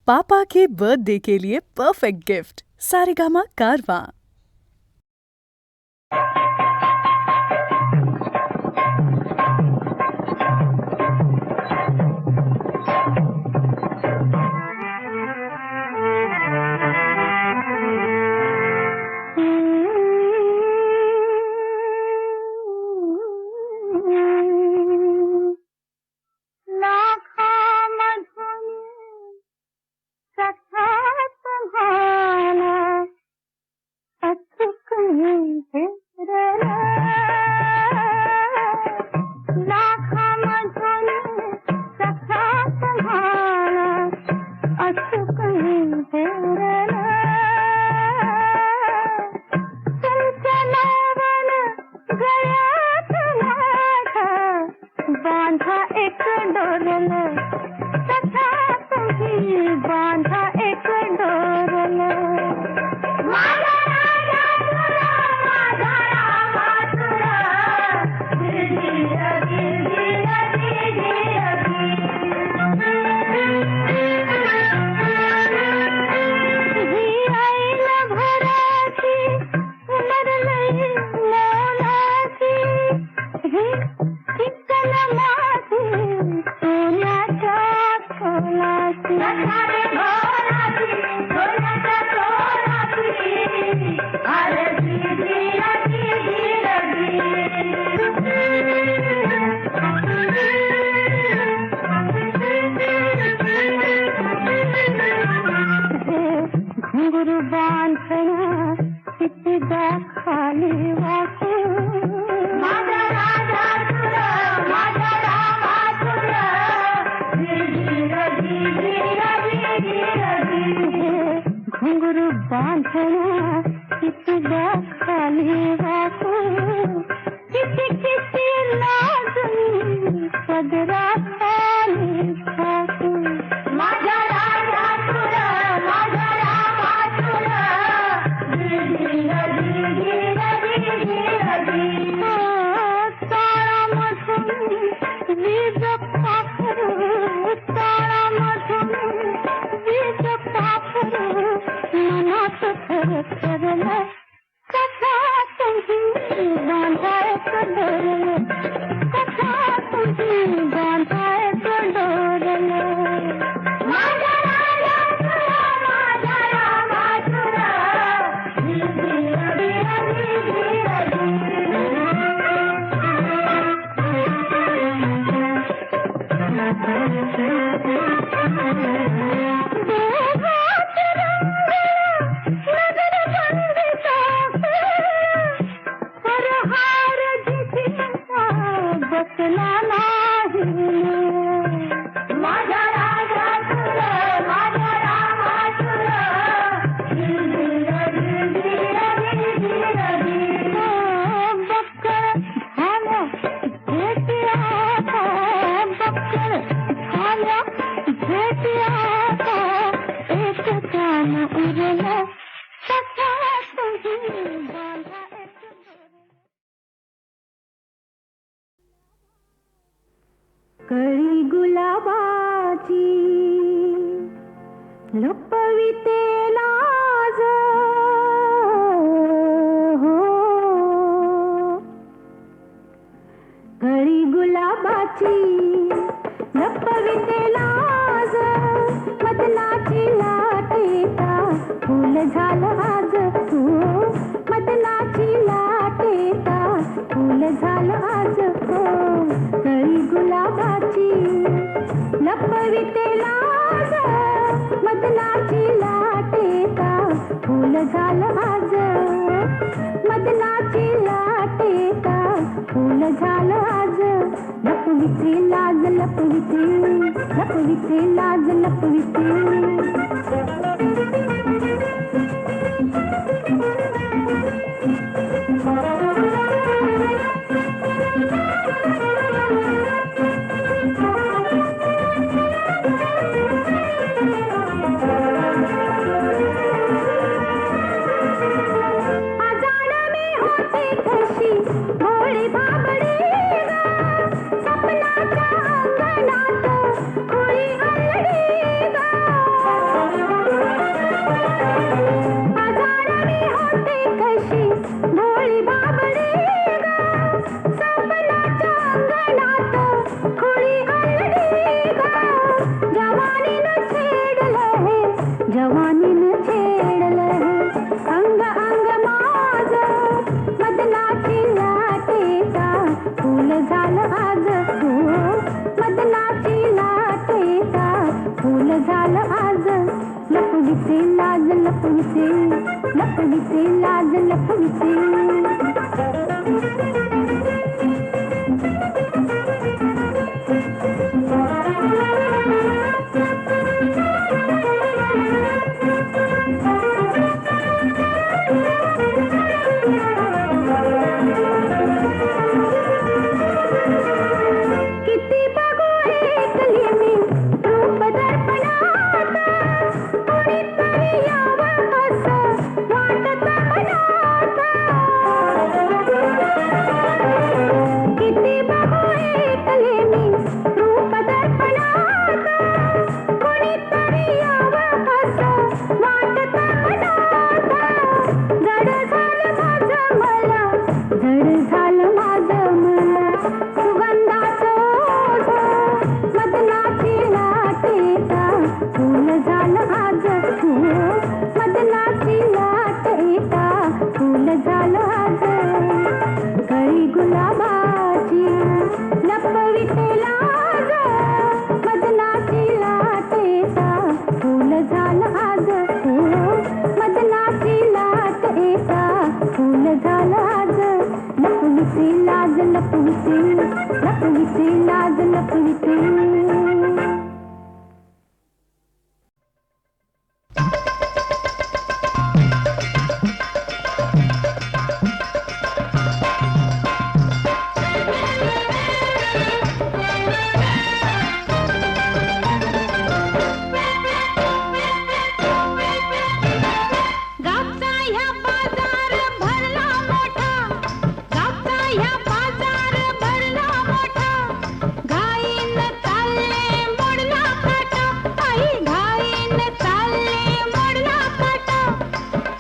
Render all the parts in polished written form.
पापा के birthday के लिए perfect gift Saregama कारवां। कळी गुलाबाची लपविते लाज हो, कळी गुलाबाची लपविते लाज, मदनाची लाटेचा फूल झालं आज हो, मदनाची लाटेचा फूल झालं आज हो, कळी गुलाबाची लपविते लाज, मदनाची लाटेचा फूल झालं आज, मदनाची लाटेचा फूल झालं आज, लपविते लाज लपविते, लपविते लाज लपविते. सपनाच्या अंगणात खुळी हलडी गा. जवानीनं छेडलं अंग अंग माझं मदनाची लाटेचा फूल झालं आज हो मदनाची लाटेचा फूल झालं आज लपवीचे लाज लपवीचे लपवीचे लाज लपवीचे किती बघू ऐकली मी रूप दर्पणात कोणीतरी यावं असं वाटत मनात किती बघू ऐकली मी रूप दर्पणात कोणीतरी यावं असं वाटत मनात जड झालं माझं मला जड झालं माझं मला सुगंधाचं ओझं मदनाची लाटेचा फूल झालं आज हो मदनाची लाटेचा फूल झालं आज गळी गुलाबाची लपविते लाज मदनाची लाटेचा फूल झालं आज हो मदनाची लाटेचा फूल झालं आज लपविते लाज लपविते लपविते लाज लपविते गावचा ह्या बाजार भरला मोठा गावचा ह्या बाजार भरला मोठा घाईनं चालले मोडला काटा आई घाईनं चालले मोडला काटा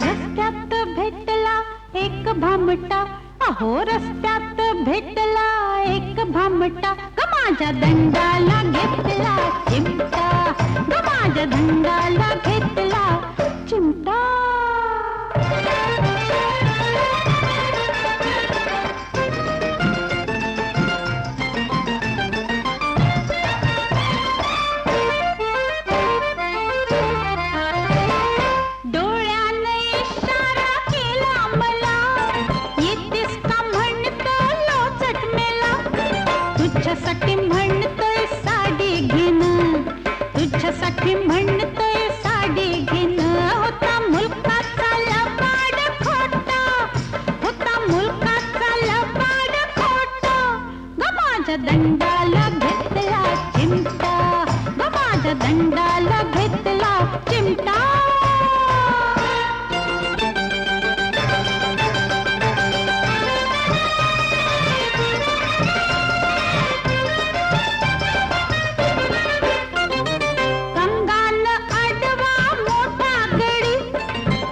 रस्त्यात भेटला एक भामटा अहो रस्त्यात भेटला एक भामटा ग माझ्या दंडाला घेतला चिमटा ग माझ्या दंडाला घेतला चिमटा डोळ्याने इशारा केला मला येतेस का म्हणतं लोचट मेला तुझ्यासाठी म्हणतोय साडी घेणं तुझ्यासाठी म्हणतोय साडी घेणं होता मुलकाचा लबाड खोटा होता मुलकाचा लबाड खोटा ग माझ्या दंडाला घेतला चिमटा ग माझ्या दंडाला घेतला चिमटा कंगान आडवा मोठा गडी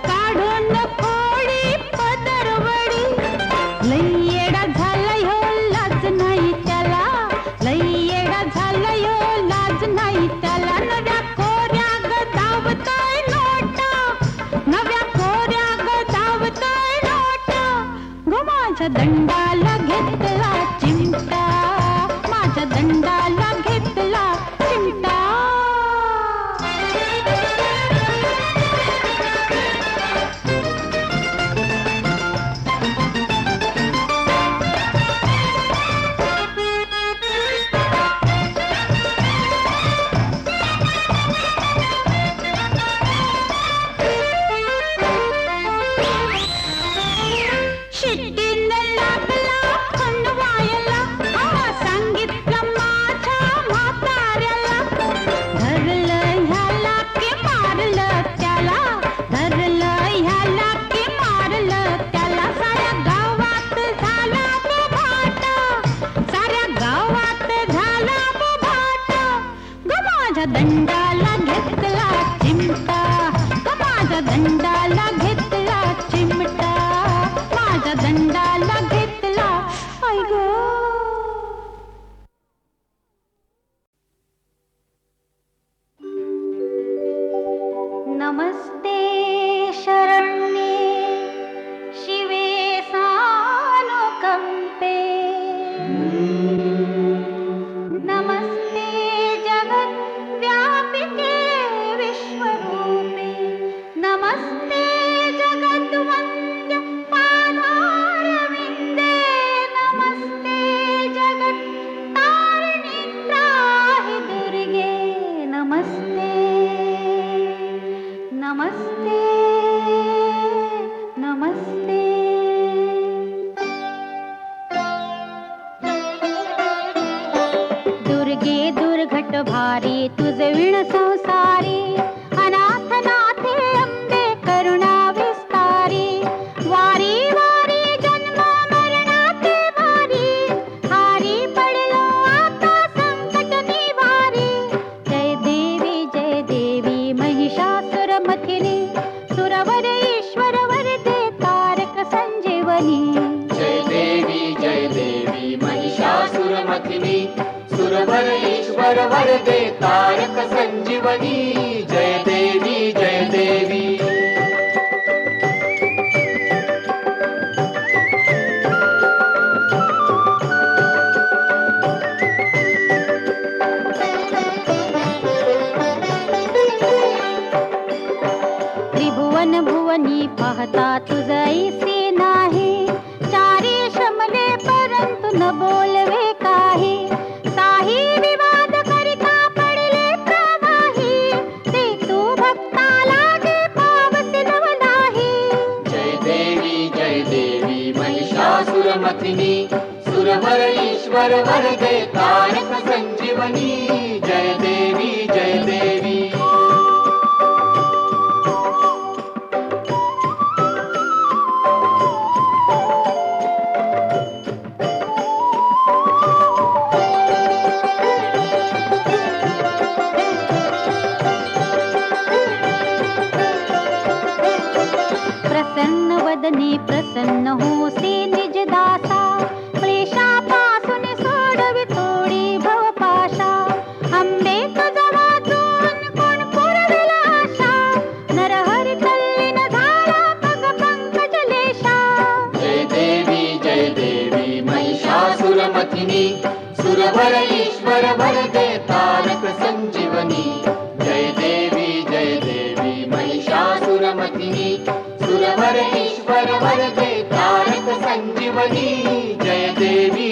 काढून खोडी पदरवडी लई येडा झाला ह्यो लाज नाही त्याला लई येडा झाला ह्यो लाज नाही त्याला नव्या कोऱ्या ग धावतोय नोटा नव्या कोऱ्या ग धावतोय नोटा ग माझ्या दंडाला घेतला चिमटा माझ्या दंडाला घेतला चिमटा शिट्टीनं लागला खंडवायला सांगितलं माझ्या म्हाताऱ्याला धरलं ह्याला की मारलं त्याला धरलं ह्याला की मारलं त्याला साऱ्या गावात झाला बुभाटा साऱ्या गावात झाला बुभाटा ग माझ्या दंडाला घेतला चिमटा ग माझ्या दंडाला घेतला चिमटा माझ्या दंडाला घेतला आई ग नमस्ते शरण्ये शिवे सानुकंपे नमस्ते जगद्व्यापिके विश्वरूपे नमस्ते जगद्वन्द्य पादारविन्दे नमस्ते जगत्तारिणि त्राहि दुर्गे नमस्ते नमस्ते नमस्ते दुर्गे दुर्घट भारी तुझ विण संसारी अनाथ नाथे अंबे करुणा विस्तारी वारी वारी जन्म मरणाचे भारी हारी पडलो आता संकट निवारी जय देवी महिषासुर मथिनी सुरवर ईश्वर वरदे तारक संजीवनी जय देवी महिषासुर मथिनी सुरवर ईश्वर वरदे तारक संजीवनी जय देवी त्रिभुवन भुवनी पाहता तुझ ऐसे नाही चारी श्रमले परंतु न बोलवे काही काही विवाद करिता पडले प्रवाही ते तू भक्ताला जे पावसिलव नाही जय देवी महिषासुर मथिनी सुरवर ईश्वर वरदे तारक संजीवनी जय देवी प्रसन्न वदनी प्रसन्न होसी निज दासा क्लेशापासून सोडवी थोडी भवपाशा अंबे तुझ वाचून कोण पुरविल आशा नरहरी तल्लीन झाला पग पंकज लेशा जय देवी महिषासुर मथिनी सुरवर ईश्वर वरदे तारक संजीवनी जय देवी महिषासुर मथिनी सुरवर ईश्वर वरदे तारक संजीवनी जय देवी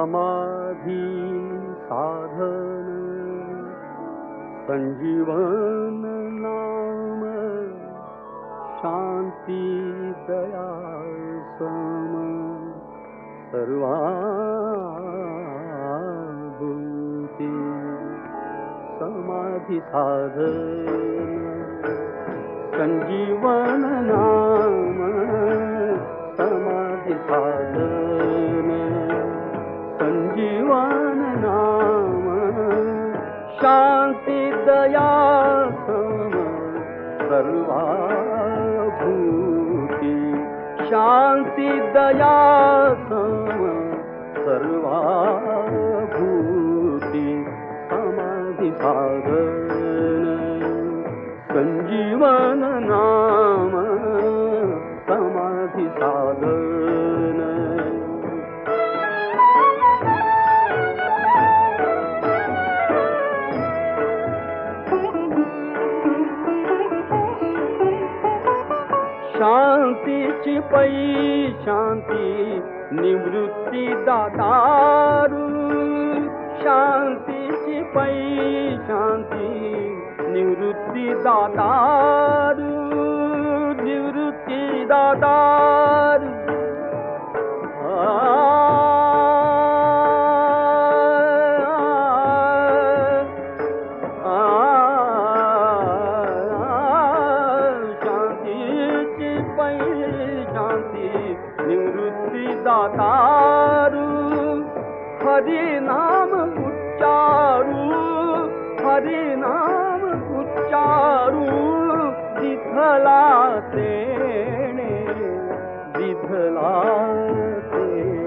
समाधी साधन संजीवन नाम शांती दया सम सर्वाभूती समाधी साधन संजीवन नाम समाधी साधन संजीवन नाम शांती दया सम सर्वाभूती शांती दया सम सर्वाभूती समाधि साधन संजीवन नाम समाधि साधन शांतीची पै शांती निवृत्ती दातारू शांतीची पै शांती निवृत्ती दातारू निवृत्ती दातारू दातारू हरि नाम उच्चारू हरि नाम उच्चारू विठला तेणे विठला तेणे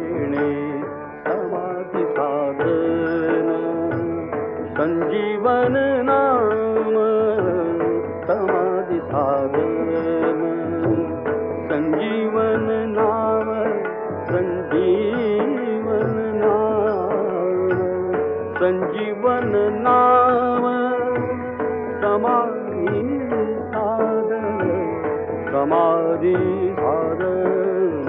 संजीवन नाम, संजीवन नाम समाधी साधन, समाधी साधन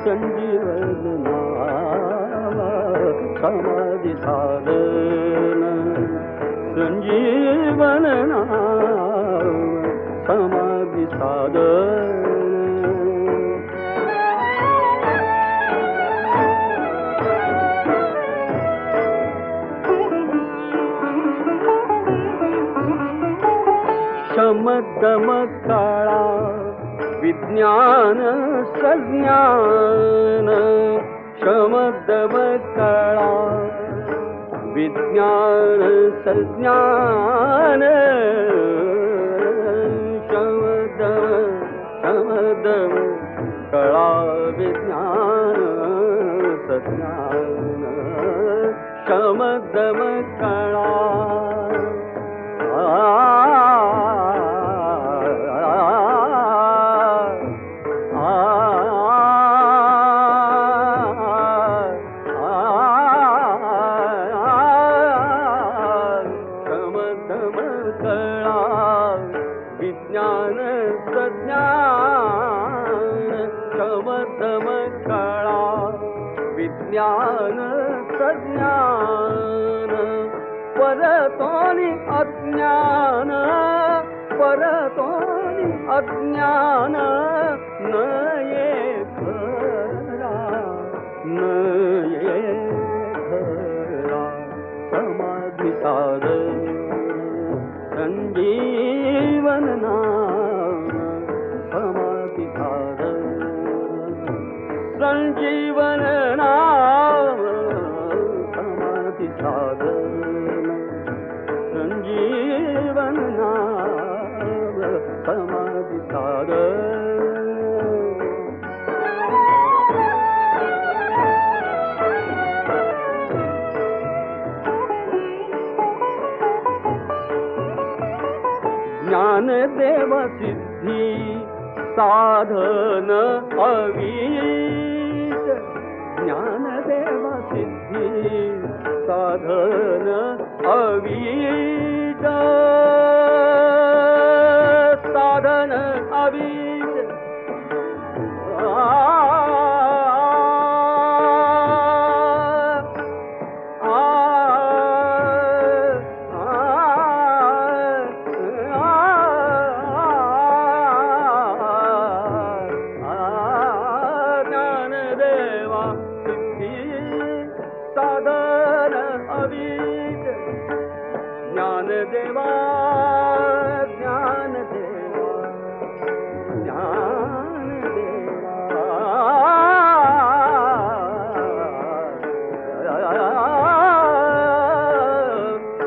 संजीवन नाम समाधी साधन, संजीवन नाम समाधी साधन. शमदम काळा विज्ञान सज्ञान, शमदम काळा विज्ञान सज्ञान, शमदम कळा विज्ञान सज्ञान, शमदम कळा विज्ञान सज्ञान, शमदम कळा विज्ञान सज्ञान, परतोनि अज्ञान, परतोनि अज्ञान, न ये खरा, न ये खरा समाधी साधन, संजीवन नाम समाधी साधन, संजीवन नाम समाधी साधन, संजीवन नाम समाधी साधन. ज्ञानदेव सिद्धी साधन अवीत, ज्ञानदेव सिद्धी साधन अवीत, साधन अवीत. ज्ञानदेवा ज्ञानदेवा ज्ञानदेवा,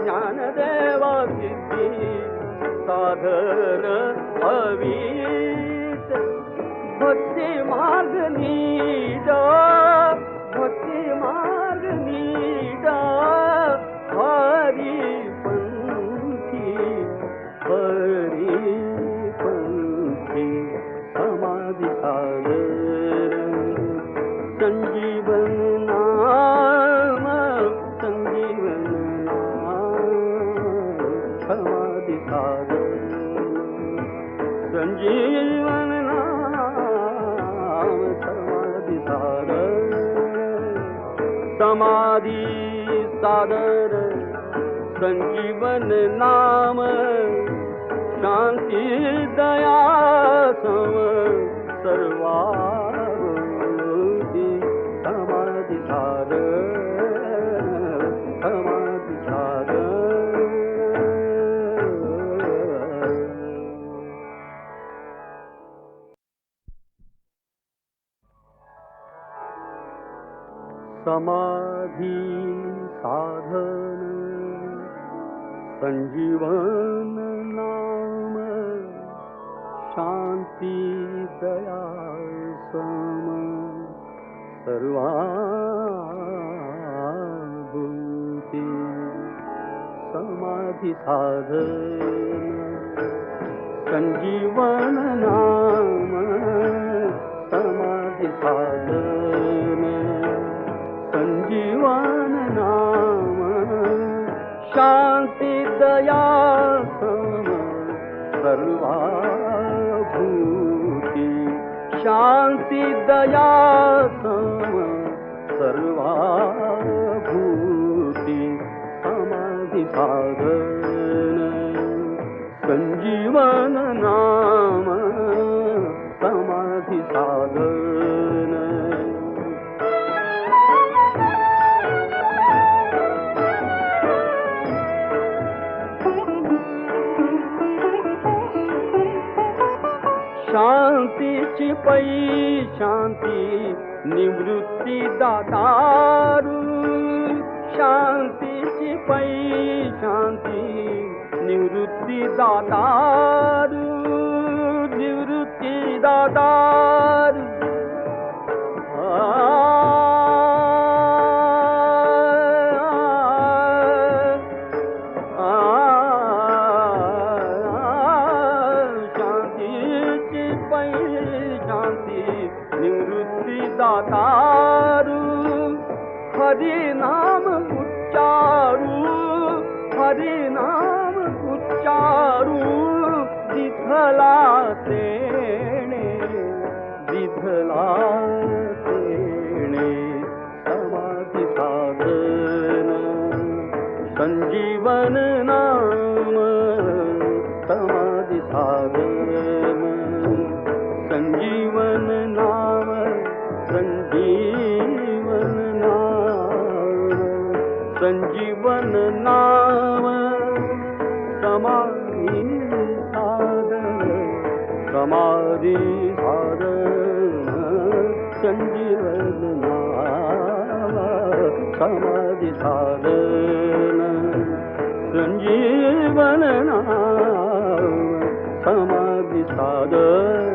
ज्ञानदेवा सिद्धी साधन अवीत, भक्ती मार्ग नीड, भक्ती मार्ग नीड, हरी पंथी समाधी साधन, संजीवन नाम, संजीवन नाम समाधी साधन, संजीवन नाम समाधी साधन, समाधी साधन संजीवन नाम शांति दया सम सर्वाभूति समाधि साधन, समाधि साधन. समाधि साधन संजीवन नाम शांति दया सम सर्वाभूति समाधि साधन, संजीवन नाम समाधि साधन, दया सम सर्वाभूती शांती दया सम सर्वाभूती समाधी साधन संजीवन नाम समाधी साधन शांतीची पै शांती निवृत्ती दातारू शांतीची पै शांती निवृत्ती दातारू निवृत्ती दातारू शांतीची पै शांती निवृत्ती दातारू हरि नाम उच्चारू हरि नाम उच्चारू विठला तेणे विठला तेणे समाधी साधन संजीवन नाम समाधी साधन संजीवन नाम संजीवन नाम संजीवन नाम समाधी साधन समाधी साधन संजीवन नाम समाधी साधन संजीवन नाम समाधी साधन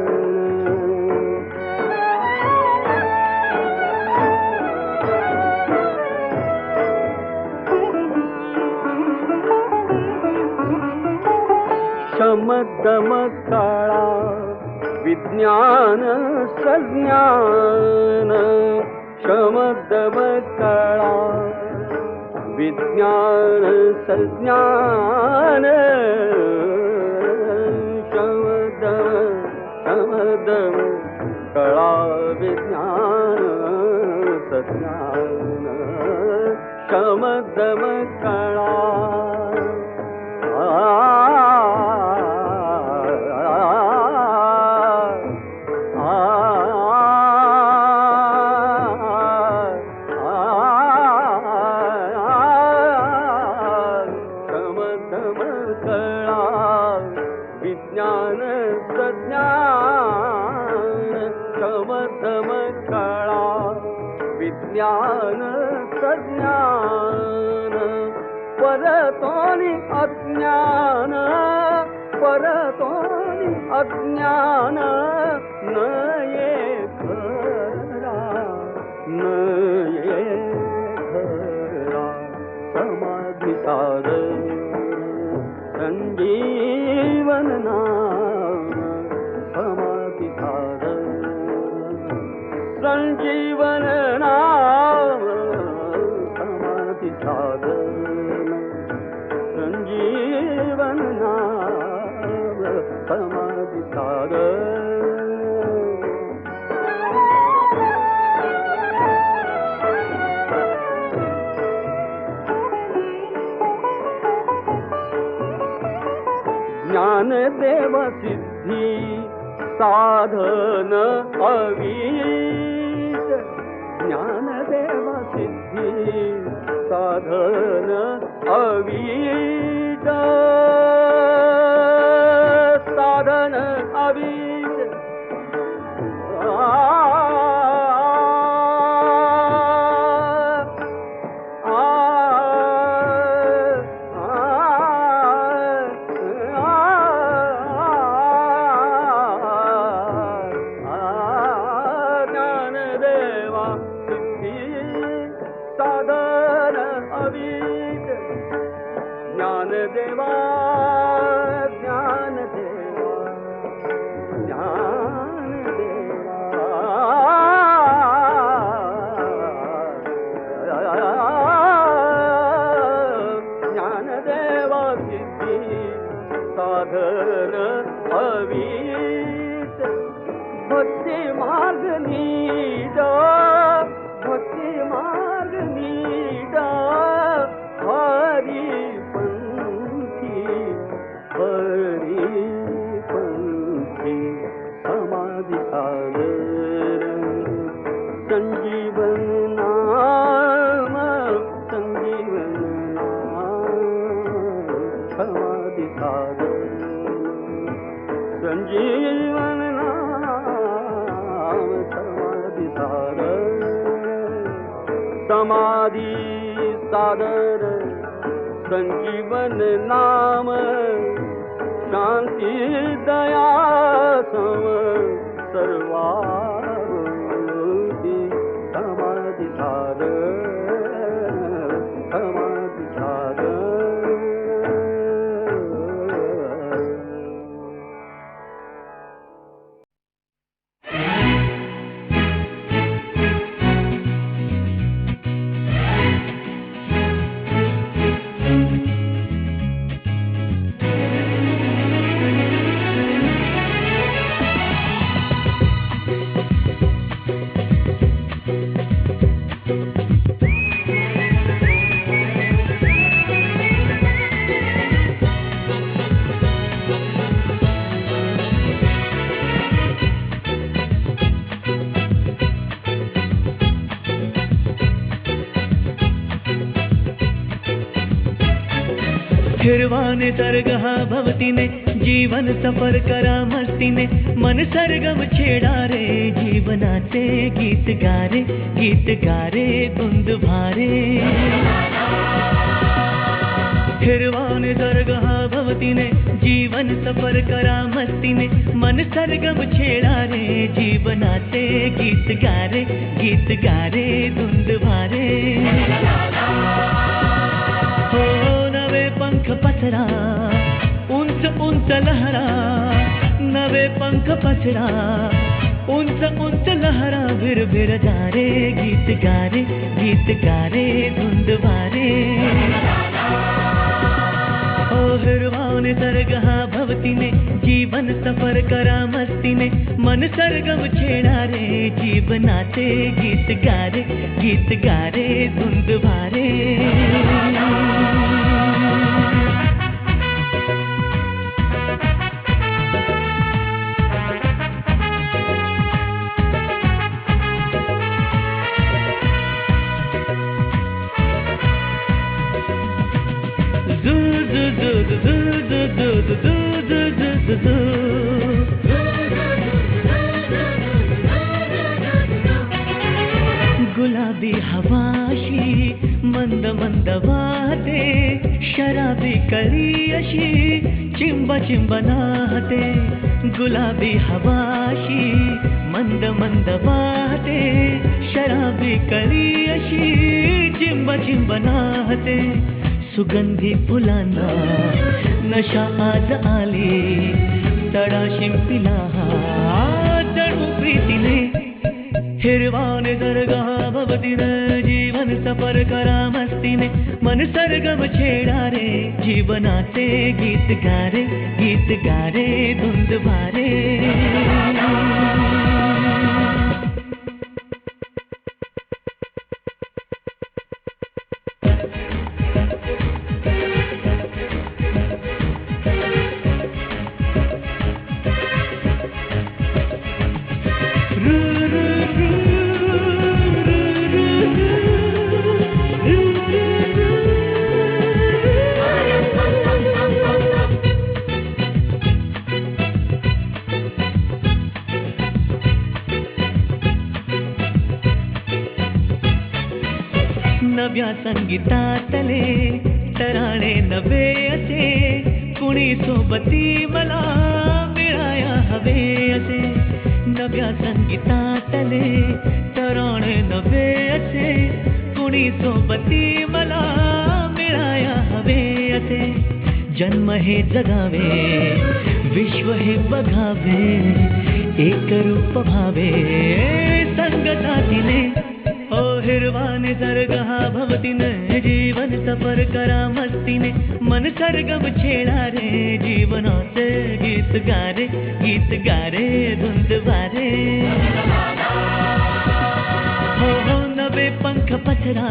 शमदम काळा विज्ञान सज्ञान शमदम काळा विज्ञान सज्ञान शमदम कळा विज्ञान सज्ञान शमदम कळा विज्ञान सज्ञान शमदम कळा विज्ञान सज्ञान परतोनि अज्ञान परतोनि अज्ञान न ये खरा न ये खरा समाधी साधन संजीवन नाम समाधी साधन संजीवन नाम समाधी साधन संजीवन नाम समाधी साधन ज्ञानदेव सिद्धी साधन अवीत ज्ञानदेव सिद्धी साधन अवीत साधन अवीत समाधी सादर संजीवन नाम शांती दया सम सर्वांगी समाधी सादर समाधी सादर निर्वाणे सर्गः भवतिने जीवन सफर करा मस्तीने मन सरगम छेडा रे जीवनाचे गीत गारे धुंद भारे निर्वाणे सर्गः भवतिने जीवन सफर करा मस्तीने मन सरगम छेडा रे जीवनाचे गीत गारे धुंद भारे हो नवे पंख पसरा उंच उंच लहरा नवे पंख पसरा उंच उंच लहरा भिर भिर जा रे गीत गारे धुंद भारे ओ हिरवाने सर्गः भवतिने जीवन सफर करा मस्तीने मन सरगम छेडा रे जीवनाचे गीत गारे धुंद भारे गुलाबी हवाशी मंद मंद वाहते शराबी कळी अशी चिंब चिंब नाहते गुलाबी हवाशी मंद मंद वाहते शराबी कळी अशी चिंब चिंब नाहते सुगंधी फुलांना नशा आज आली तडा शिंपिला जणू प्रीतीने हिरवाने सर्गः भवतिने जीवन सफर करा मस्तीने मन सरगम छेडा रे जीवनाचे गीत गारे धुंद भारे नव्या संगीतातले तराणे नवे असे कुणी सोबती मला मिळाया हवे असे नव्या संगीतातले तराणे नवे असे कुणी सोबती मला मिळाया हवे असे जन्म हे जगावे विश्व हे बघावे एक रूप भावे संगतातीने ओ हिरवाने सर्गः भवतिने जीवन सफर करा मस्तीने मन सरगम छेडा रे जीवनाचे गीत गारे धुंद भारे हो नवे पंख पसरा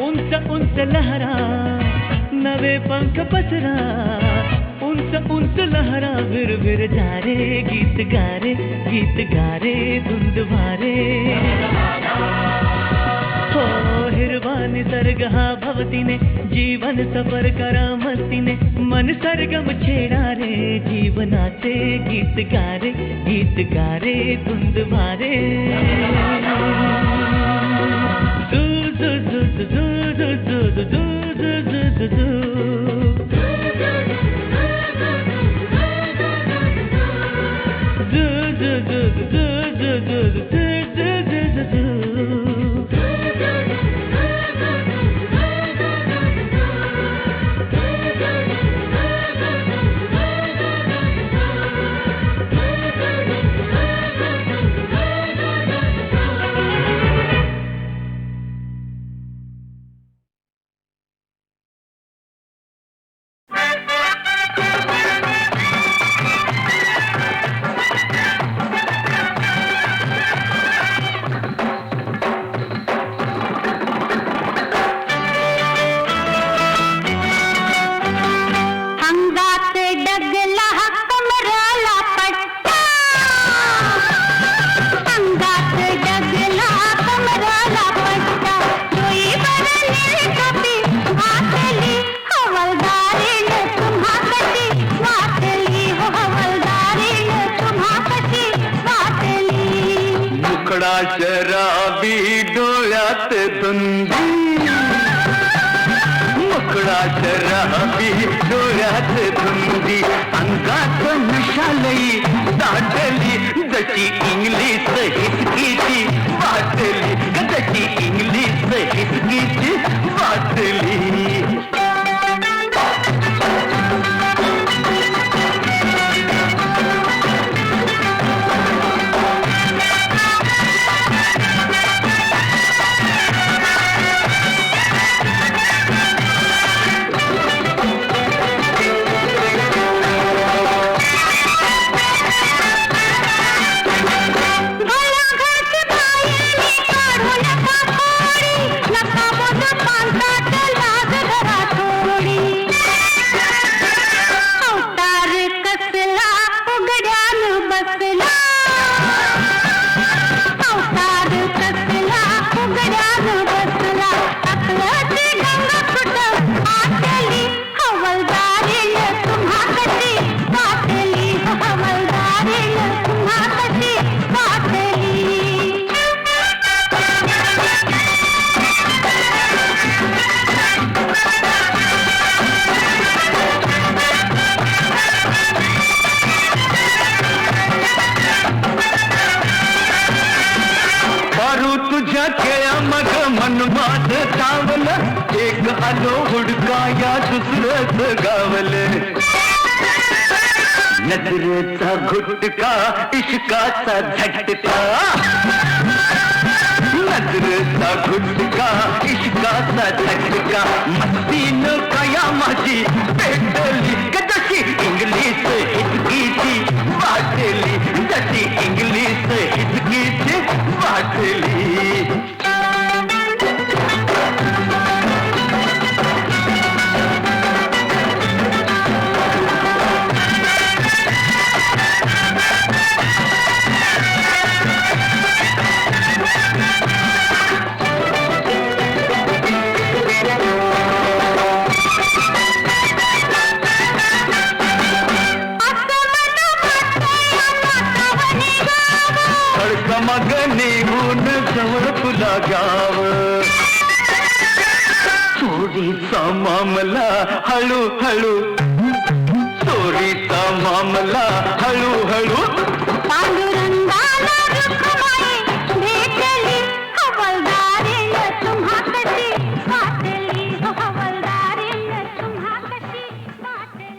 उंच उंच लहरा नवे पंख पसरा उंच उंच लहरा भिर भिर जा रे गीत गारे धुंद भारे हो हिरवा निसर्ग हा भवतीने जीवन सफर करा मस्तीने मन सरगम छेडा रे जीवनाचे गीत गारे धुंद भारे झू झू झू झू झू झू झू झू झू झू झू शराबी डोळ्यात धुंदी मुकडा शराबी डोळ्यात धुंदी अंगात मिशालई दाटली जशी इंग्लिश हिसकीची वाटली जशी इंग्लिश हिसकीची वाटली मनमाद चावल एक आलो हुडकाया दुसरंच गावल नजरेचा घुटका इश्काचा झटका नजरेचा घुटका इश्काचा झटका मस्तीन काया माझी पेटली जशी इंग्लिश हिचकीची वाटली जशी इंग्लिश हिचकीची वाटली मग निघून जवळ तुला गाव चोरीचा मामला हळूहळू चोरीचा मामला हळूहळू पांडुरंगाला रुक्माई भेटली हवालदारीने तुम्हा कशी वाटली हवालदारीने तुम्हा कशी वाटली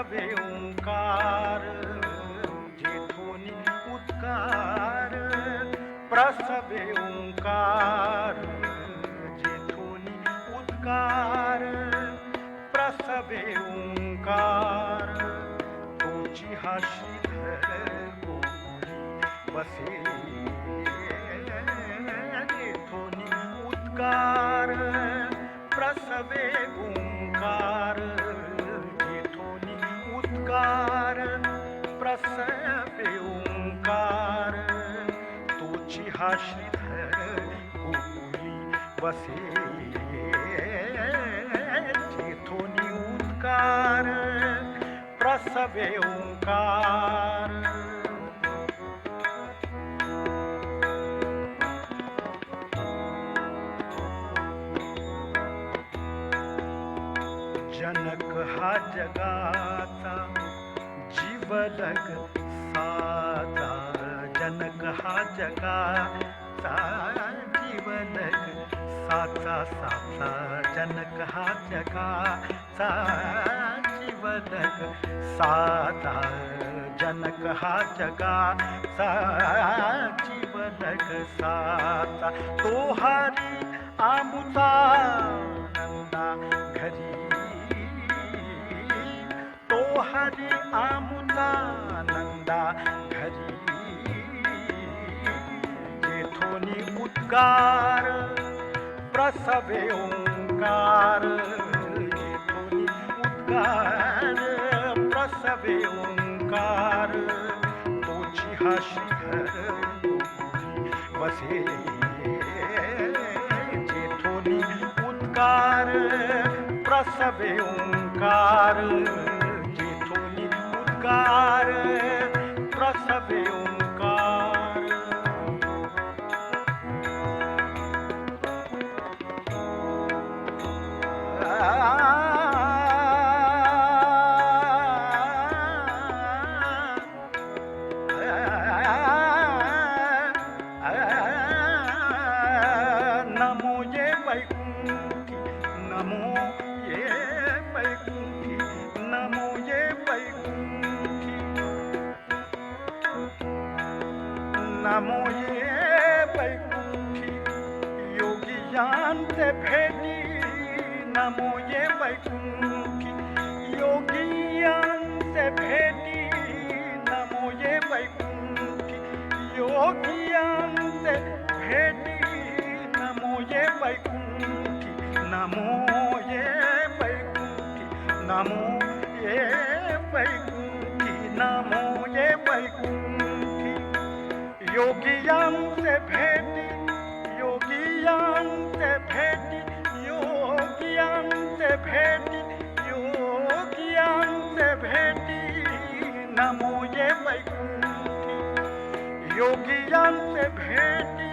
प्रसवे ओंकार जेथोनी उद्गार प्रसवे ओंकार जेथोनी उद्गार प्रसवे ओंकार तोची हा श्रीधर गोकुळी बसे जेथोनी उद्गार प्रसवे ओंकार जेथोनी उद्गार प्रसवे ओंकार तोची हा श्रीधर गोकुळी बसे जेथोनी उद्गार प्रसवे ओंकार जनक हा जगाचा जीवलग साचा जनक हा जगाचा जीवलग साचा साचा जनक हा जगाचा जीवलग साचा जनक हा जगाचा जीवलग साचा तो हरी आमुचा नंदा घरी तो हरी आमुचा नंदा घरी जेथोनी उद्गार प्रसवे ओंकार जेथोनी उद्गार प्रसवे ओंकार तोची हा श्रीधर गोकुळी बसे जेथोनी उद्गार प्रसवे ओंकार जेथोनी उद्गार प्रसवे ओंकार नमो ये वैकुंठी नमो ये वैकुंठी नमो ये वैकुंठी नमो ये वैकुंठी योगियांचे भेटी नमो ये वैकुंठी योगियांचे भेटी नमो ये वैकुंठी योगियांचे भेटी नमो ये वैकुंठी नमो ये वैकुंठी नमो ये वैकुंठी नमो ये वैकुंठी योगियांचे भेटी योगियांचे भेटी योगियांचे भेटी योगियांचे भेटी नमो ये वैकुंठी योगियांचे भेटी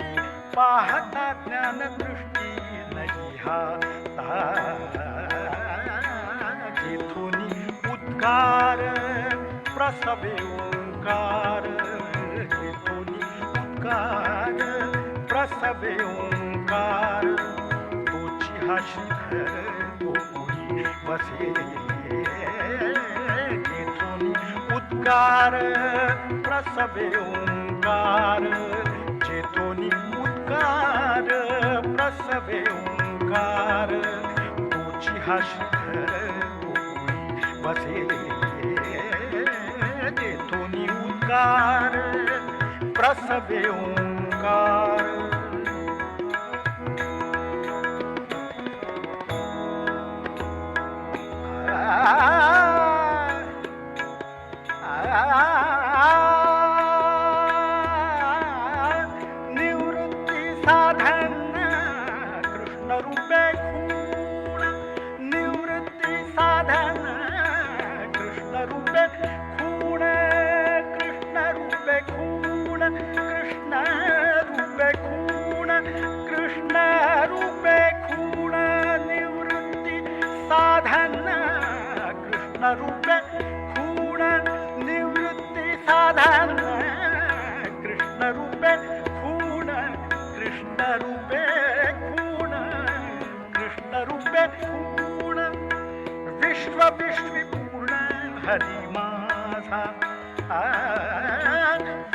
पाहता ज्ञानदृष्टी नाही हाता जेथोनी उद्गार प्रसवे ओंकार जेथोनी उद्गार प्रसवे ओंकार तोची हा श्रीधर गोकुळी बसे जेथोनी उद्गार प्रसवे ओंकार जेथोनी उद्गार प्रसवे ओंकार तोची हा श्रीधर गोकुळी बसे जेथोनी उद्गार प्रसवे ओंकार निवृत्ती साधन कृष्ण रूपे खूण निवृत्ती साधन कृष्ण रूपे खूण कृष्ण रूपे खूण कृष्ण रूपे खूण कृष्ण रूपे खूण निवृत्ती साधन कृष्ण रूपे खूण निवृत्ती साधन कृष्ण रूपे खूण कृष्ण रूपे खूण कृष्ण रूपे खूण विश्व विश्वी पूर्ण हरी माझा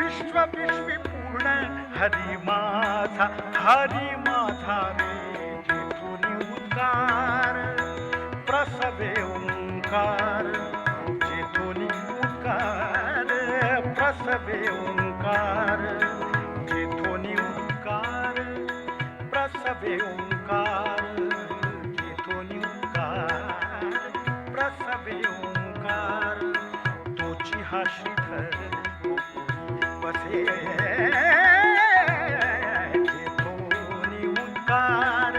विश्व विश्वी पूर्ण हरी माझा रे जेथून उद्गार प्रसवे ओंकार जेथून उद्गार प्रसवे ओंकार जेथून उद्गार प्रसवे ओंकार जेथून उद्गार प्रसवे ओंकार तोची हा श्रीधर बसे जेथून उद्गार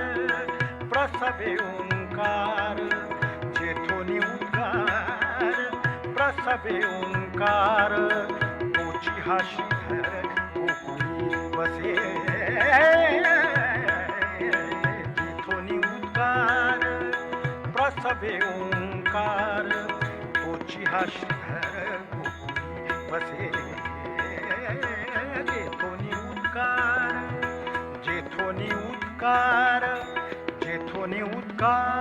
प्रसवे ओंकार जेथून उद्गार प्रसवे ओंकार तोची हा श्रीधर बसे जेथून उद्गार प्रसवे ओंकार तोची हा श्रीधर बसे जेथून उद्गार जेथून उद्गार जेथून उद्गार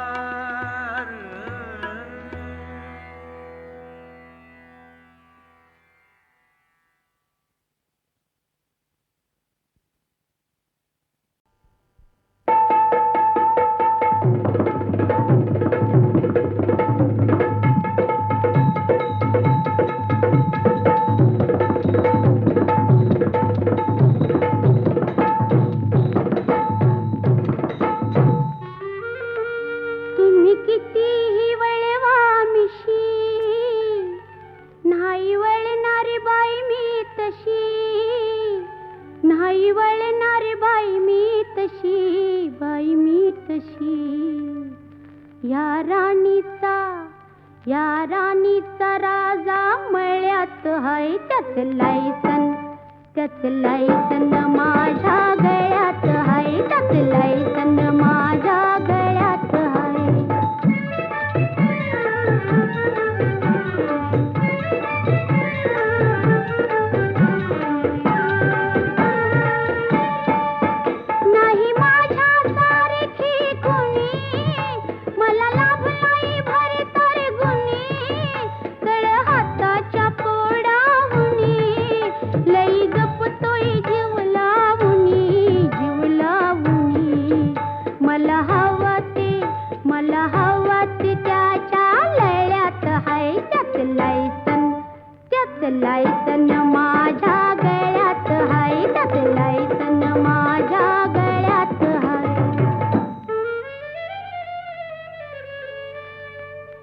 या राणीचा राजा मळ्यात हाय त्याच लायसन माझ्या गळ्यात हाय त्याच लायसन माझ्या गळ्यात हाय नाही माझ्या सारखी कोणी मला लाभलाई भरे तर गुणी तळ हाताच्या पोडाहुनी लई जपतोय जीव लावुनी मला हवा ते त्याच्या लळ्यात हाय त्याच लायसन माझ्या गळ्यात हाय त्याच लायसन माझ्या गळ्यात हाय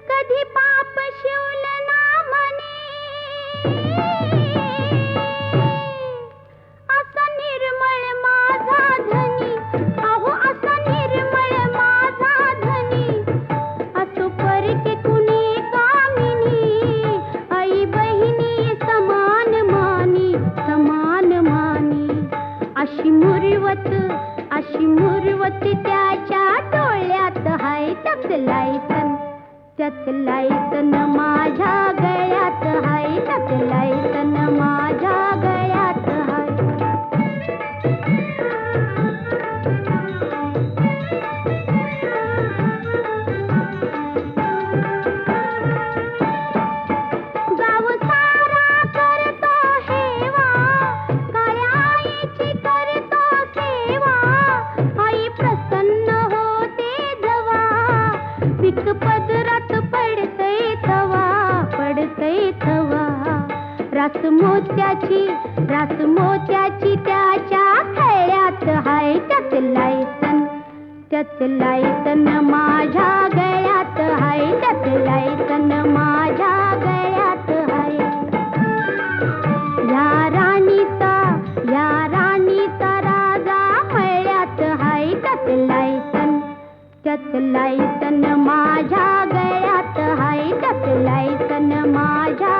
कधी पाप शिवल ना म्हणे असा निर्मळ माझा धनी अहो असा निर्मळ माझा धनी असो परके कुणी कामिनी आई बहिणी समान मानी अशी मुरवत त्याच्या डोळ्यात हाय त्याच लायसन माझ्या गळ्यात हाय त्याच लायसन माझ्या गळ्यात हाय गाव सारा करतो हेवा काळ्या आईची करतो सेवा आई प्रसन्न होते जवा पीक पदरात पडतय थवा रास मोत्याची त्याच्या खेळ्यात हाय त्याच लायसन माझ्या गळ्यात हाय त्याच लायसन माझ्या गळ्यात हाय या राणीचा राजा मळ्यात हाय त्याच लायसन माझ्या गळ्यात हाय त्याच लायसन माझ्या